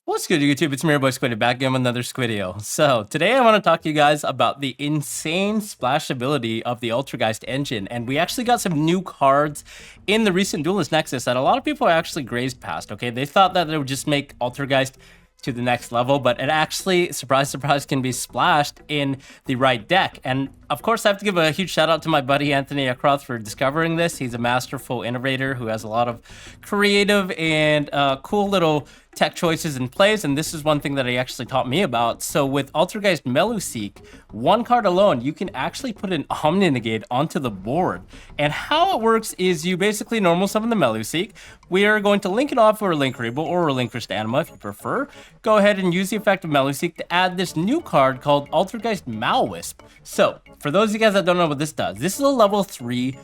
What's good, YouTube? It's me, your boy Squiddy, back again with another Squiddio. So, today I want to talk to you guys about the insane splashability of the Ultrageist engine, and we actually got some new cards in the recent Duelist Nexus that a lot of people actually grazed past, okay? They thought that it would just make Ultrageist to the next level, but it actually, surprise, surprise, can be splashed in the right deck. And of course, I have to give a huge shout out to my buddy Anthony Akroth for discovering this. He's a masterful innovator who has a lot of creative and cool little tech choices and plays, and this is one thing that he actually taught me about. So with Ultrageist Meluseek, one card alone, you can actually put an Omni Negate onto the board. And how it works is you basically normal summon the Meluseek. We are going to link it off for a Linkable or a Relinquished Anima if you prefer. Go ahead and use the effect of Meluseek to add this new card called Ultrageist Malwisp. So, for those of you guys that don't know what this does, this is a level 3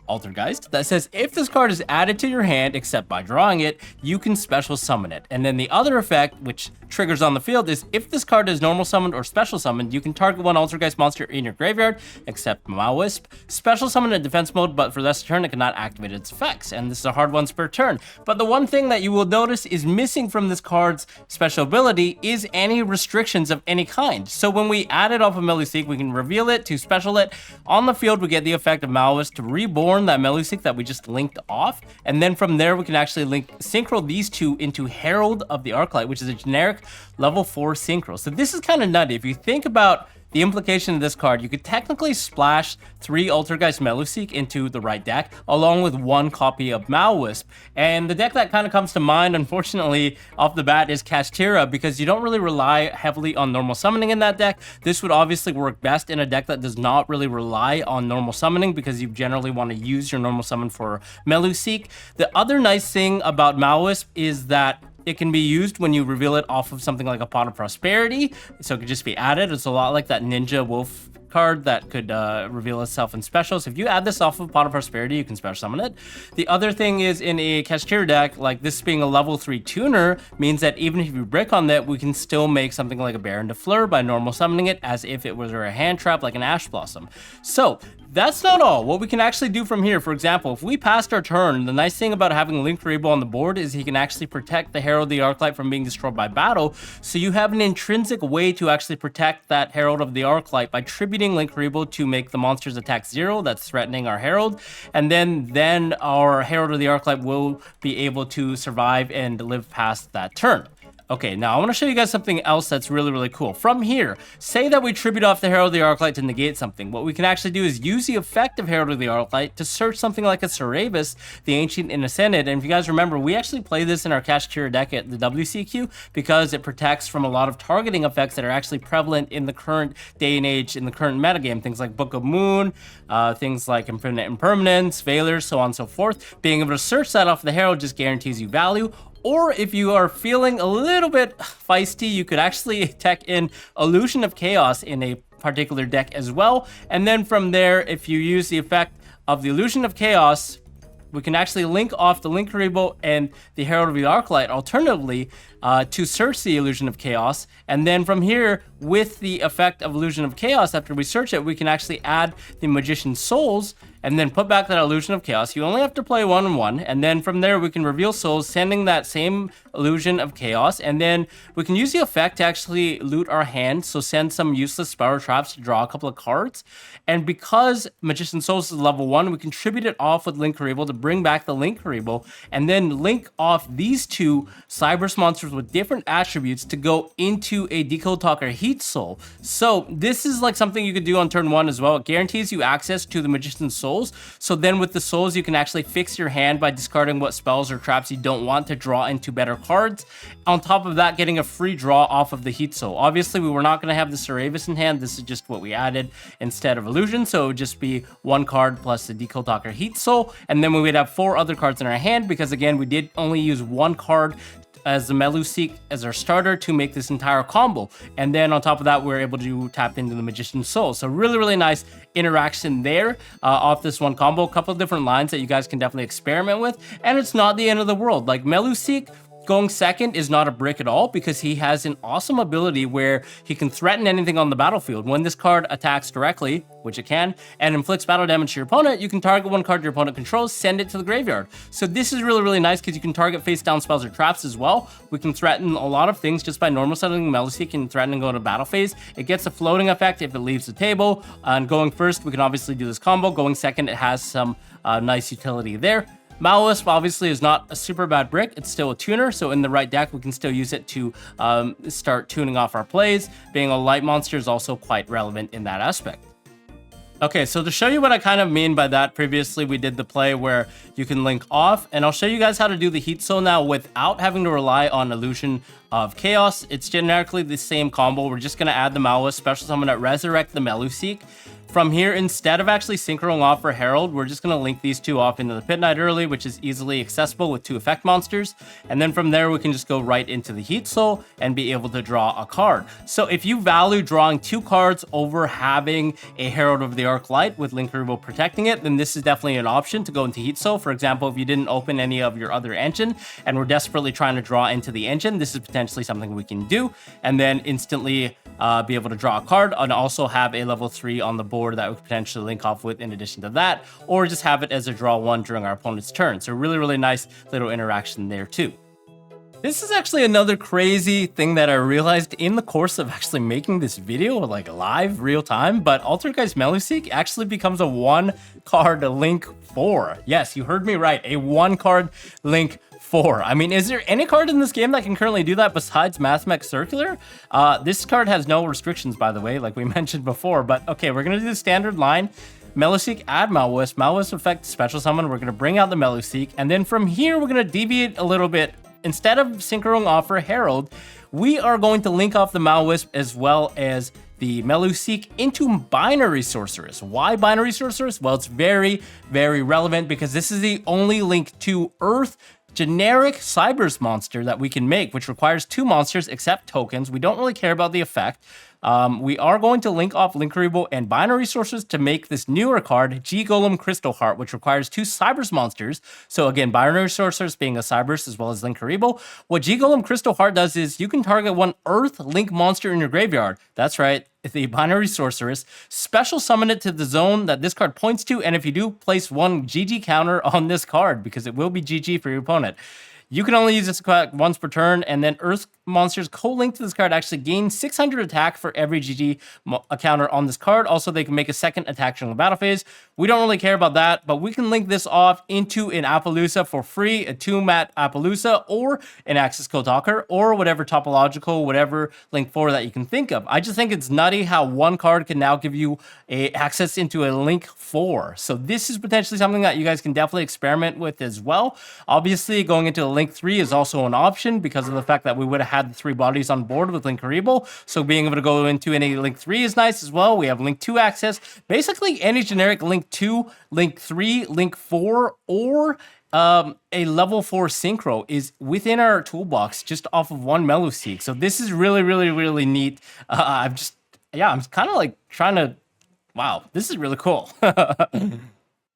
Ultrageist that says if this card is added to your hand except by drawing it, you can special summon it. And then the other effect, which triggers on the field, is if this card is normal summoned or special summoned, you can target one Ultrageist monster in your graveyard except Malwisp, special summon in defense mode, but for this turn it cannot activate its effects, and this is a hard once per turn. But the one thing that you will notice is missing from this card's special ability is any restrictions of any kind. So when we add it off of Meluseek, we can reveal it to special it. On the field, we get the effect of Malwisp to reborn that Meluseek that we just linked off, and then from there we can actually synchro these two into Herald of the Arclight, which is a generic level 4 synchro. So this is kind of nutty. If you think about the implication of this card, you could technically splash 3 Ultrageist Meluseek into the right deck, along with 1 copy of Malwisp. And the deck that kind of comes to mind, unfortunately, off the bat is Kashtira, because you don't really rely heavily on normal summoning in that deck. This would obviously work best in a deck that does not really rely on normal summoning, because you generally want to use your normal summon for Meluseek. The other nice thing about Malwisp is that it can be used when you reveal it off of something like a Pot of Prosperity, so it could just be added. It's a lot like that Ninja Wolf card that could reveal itself in special. So if you add this off of Pot of Prosperity, you can special summon it. The other thing is, in a Kashtira deck, like this being a level 3 tuner, means that even if you brick on that, we can still make something like a Baron de Fleur by normal summoning it as if it was a hand trap like an Ash Blossom. So that's not all. What we can actually do from here, for example, if we passed our turn, the nice thing about having Linkable on the board is he can actually protect the Herald of the Arclight from being destroyed by battle. So you have an intrinsic way to actually protect that Herald of the Arclight by tributing Linkable to make the monster's attack 0, that's threatening our Herald, and then our Herald of the Arclight will be able to survive and live past that turn. Okay, now I want to show you guys something else that's really, really cool. From here, say that we tribute off the Herald of the Arclight to negate something. What we can actually do is use the effect of Herald of the Arclight to search something like a SAURAVIS, the Ancient and Ascended. And if you guys remember, we actually play this in our Kashtira deck at the WCQ because it protects from a lot of targeting effects that are actually prevalent in the current day and age, in the current metagame. Things like Book of Moon, things like Infinite Impermanence, Veilers, so on and so forth. Being able to search that off the Herald just guarantees you value. Or if you are feeling a little bit feisty, you could actually tech in Illusion of Chaos in a particular deck as well. And then from there, if you use the effect of the Illusion of Chaos, we can actually link off the Linkable and the Herald of the Arclight alternatively to search the Illusion of Chaos. And then from here, with the effect of Illusion of Chaos, after we search it, we can actually add the Magician's Souls and then put back that Illusion of Chaos. You only have to play 1-1, and then from there we can reveal Souls, sending that same Illusion of Chaos, and then we can use the effect to actually loot our hand, so send some useless spell traps to draw a couple of cards. And because Magician's Souls is level 1, we can tribute it off with Linkable to bring back the Linkable, and then link off these 2 Cyberse monsters with different attributes to go into a Decode Talker HEATSOUL. So this is like something you could do on turn 1 as well. It guarantees you access to the Magician's Souls. So then with the souls, you can actually fix your hand by discarding what spells or traps you don't want to draw into better cards. On top of that, getting a free draw off of the HEATSOUL. Obviously, we were not going to have the SAURAVIS in hand. This is just what we added instead of Illusion. So it would just be 1 card plus the Decode Talker HEATSOUL. And then we would have 4 other cards in our hand because, again, we did only use 1 card as the Meluseek as our starter to make this entire combo. And then on top of that, we're able to tap into the Magician's Soul. So really, really nice interaction there off this one combo. A couple of different lines that you guys can definitely experiment with. And it's not the end of the world. Like Meluseek, Going second is not a brick at all because he has an awesome ability where he can threaten anything on the battlefield. When this card attacks directly, which it can, and inflicts battle damage to your opponent, you can target one card your opponent controls, send it to the graveyard. So this is really, really nice because you can target face down spells or traps as well. We can threaten a lot of things just by normal setting Meluseek and threaten and go into battle phase. It gets a floating effect if it leaves the table. And going first, we can obviously do this combo. Going second, it has some nice utility there. Malwisp obviously is not a super bad brick, it's still a tuner, so in the right deck we can still use it to start tuning off our plays. Being a light monster is also quite relevant in that aspect. Okay, so to show you what I kind of mean by that, previously we did the play where you can link off, and I'll show you guys how to do the HEATSOUL now without having to rely on Illusion of Chaos. It's generically the same combo. We're just going to add the Malwis, special summon it, resurrect the Meluseek. From here, instead of actually synchroing off for Herald, we're just going to link these two off into the Pit Knight early, which is easily accessible with 2 effect monsters. And then from there, we can just go right into the HEATSOUL and be able to draw a card. So if you value drawing 2 cards over having a Herald of the Arc Light with Link-4 protecting it, then this is definitely an option to go into HEATSOUL. For example, if you didn't open any of your other engine and we're desperately trying to draw into the engine, this is potentially something we can do. And then instantly be able to draw a card and also have a level 3 on the board that we could potentially link off with in addition to that, or just have it as a draw 1 during our opponent's turn. So really, really nice little interaction there too. This is actually another crazy thing that I realized in the course of actually making this video, like live, real time, but Altergeist Meluseek actually becomes a 1-card Link-4. Yes, you heard me right, a 1-card Link-4. I mean, is there any card in this game that can currently do that besides Mathmech Circular? This card has no restrictions, by the way, like we mentioned before, but okay, we're gonna do the standard line. Meluseek, add Malwis, Malwis effect, special summon, we're gonna bring out the Meluseek, and then from here, we're gonna deviate a little bit. Instead of synchroing off for Herald, we are going to link off the Malwisp as well as the Meluseek into Binary Sorceress. Why Binary Sorceress? Well, it's very, very relevant because this is the only link to Earth generic Cybers monster that we can make, which requires 2 monsters except tokens. We don't really care about the effect. We are going to link off Link-4 and Binary Sorceress to make this newer card, G-Golem Crystal Heart, which requires 2 Cybers monsters. So again, Binary Sorceress being a Cybers as well as Link-4. What G-Golem Crystal Heart does is you can target 1 Earth Link monster in your graveyard. That's right, the Binary Sorceress. Special summon it to the zone that this card points to, and if you do, place 1 GG counter on this card because it will be GG for your opponent. You can only use this card once per turn, and then Earth monsters co-linked to this card actually gain 600 attack for every GG counter on this card. Also, they can make a second attack during the battle phase. We don't really care about that, but we can link this off into an Appaloosa for free, a 2-mat Appaloosa, or an Axis Kotaker, or whatever topological, whatever Link-4 that you can think of. I just think it's nutty how 1 card can now give you access into a Link-4. So this is potentially something that you guys can definitely experiment with as well. Obviously, going into a Link-3 is also an option because of the fact that we would have had the 3 bodies on board with Link-4. So being able to go into any Link-3 is nice as well. We have Link-2 access. Basically, any generic Link-2, Link-3, Link-4, or a level 4 synchro is within our toolbox just off of 1 Meluseek. So this is really, really, really neat. I'm kind of like trying to, wow, this is really cool.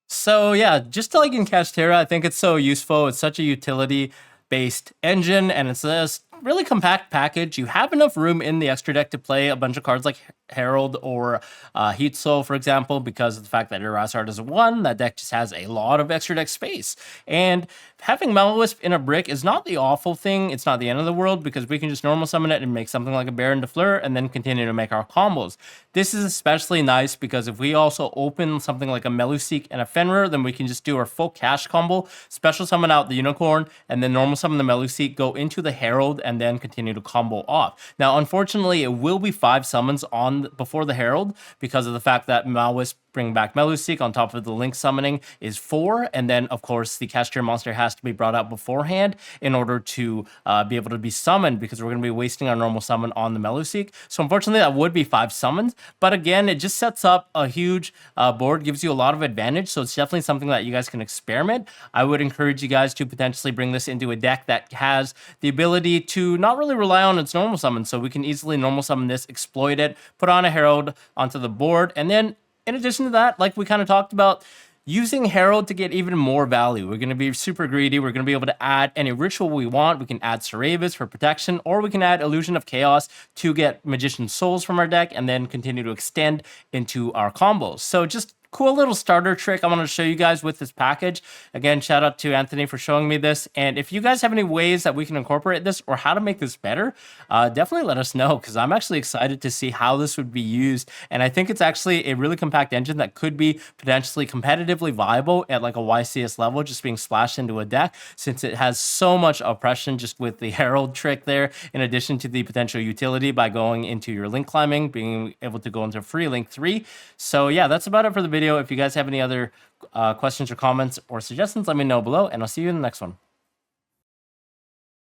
So yeah, just to like in Kashtera, I think it's so useful. It's such a utility-based engine, and it's a really compact package. You have enough room in the extra deck to play a bunch of cards like Herald or HEATSOUL, for example, because of the fact that Erasard is 1, that deck just has a lot of extra deck space. And having Malwisp in a brick is not the awful thing. It's not the end of the world because we can just normal summon it and make something like a Baron de Fleur and then continue to make our combos. This is especially nice because if we also open something like a Meluseek and a Fenrir, then we can just do our full cash combo, special summon out the Unicorn, and then normal summon the Meluseek, go into the Herald, and then continue to combo off. Now, unfortunately, it will be 5 summons on before the Herald because of the fact that Malwisp bring back Meluseek on top of the Link summoning is 4, and then of course the Kashtera monster has to be brought out beforehand in order to be able to be summoned because we're going to be wasting our normal summon on the Meluseek. So unfortunately that would be 5 summons, but again it just sets up a huge board, gives you a lot of advantage, so it's definitely something that you guys can experiment. I would encourage you guys to potentially bring this into a deck that has the ability to not really rely on its normal summon, so we can easily normal summon this, exploit it, put on a Herald onto the board, and then in addition to that, like we kind of talked about, using Herald to get even more value. We're going to be super greedy. We're going to be able to add any ritual we want. We can add SAURAVIS for protection, or we can add Illusion of Chaos to get Magician's Souls from our deck and then continue to extend into our combos. So just cool little starter trick I want to show you guys with this package. Again, shout out to Anthony for showing me this. And if you guys have any ways that we can incorporate this or how to make this better, definitely let us know, because I'm actually excited to see how this would be used. And I think it's actually a really compact engine that could be potentially competitively viable at like a YCS level, just being splashed into a deck, since it has so much oppression just with the Herald trick there, in addition to the potential utility by going into your link climbing, being able to go into free LINK-4. So yeah, that's about it for the video. If you guys have any other questions or comments or suggestions, let me know below, and I'll see you in the next one.